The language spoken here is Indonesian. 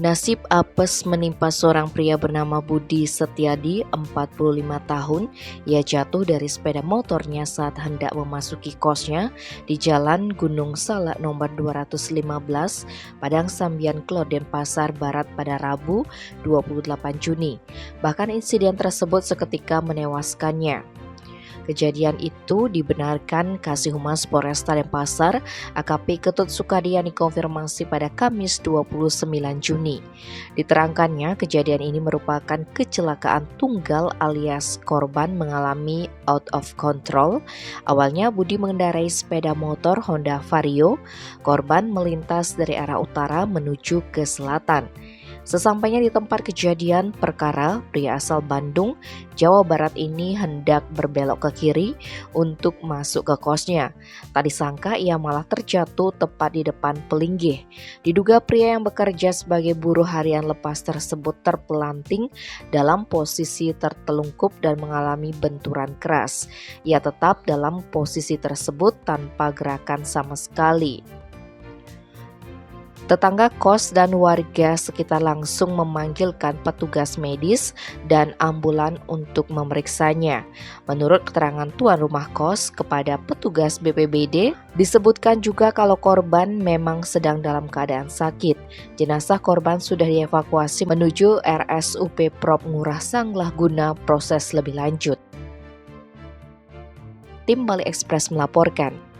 Nasib apes menimpa seorang pria bernama Budi Setiadi, 45 tahun. Ia jatuh dari sepeda motornya saat hendak memasuki kosnya di Jalan Gunung Salak nomor 215, Padang Sambian Klaten, Pasar Barat pada Rabu 28 Juni. Bahkan insiden tersebut seketika menewaskannya. Kejadian itu dibenarkan Kasih Humas Polresta Denpasar, AKP Ketut Sukadian, dikonfirmasi pada Kamis 29 Juni. Diterangkannya, kejadian ini merupakan kecelakaan tunggal alias korban mengalami out of control. Awalnya Budi mengendarai sepeda motor Honda Vario. Korban melintas dari arah utara menuju ke selatan. Sesampainya di tempat kejadian perkara, pria asal Bandung, Jawa Barat ini hendak berbelok ke kiri untuk masuk ke kosnya. Tak disangka ia malah terjatuh tepat di depan pelinggih. Diduga pria yang bekerja sebagai buruh harian lepas tersebut terpelanting dalam posisi tertelungkup dan mengalami benturan keras. Ia tetap dalam posisi tersebut tanpa gerakan sama sekali. Tetangga kos dan warga sekitar langsung memanggilkan petugas medis dan ambulan untuk memeriksanya. Menurut keterangan tuan rumah kos kepada petugas BPBD, disebutkan juga kalau korban memang sedang dalam keadaan sakit. Jenazah korban sudah dievakuasi menuju RSUP Prop Ngurah Sanglah guna proses lebih lanjut. Tim Bali Express melaporkan.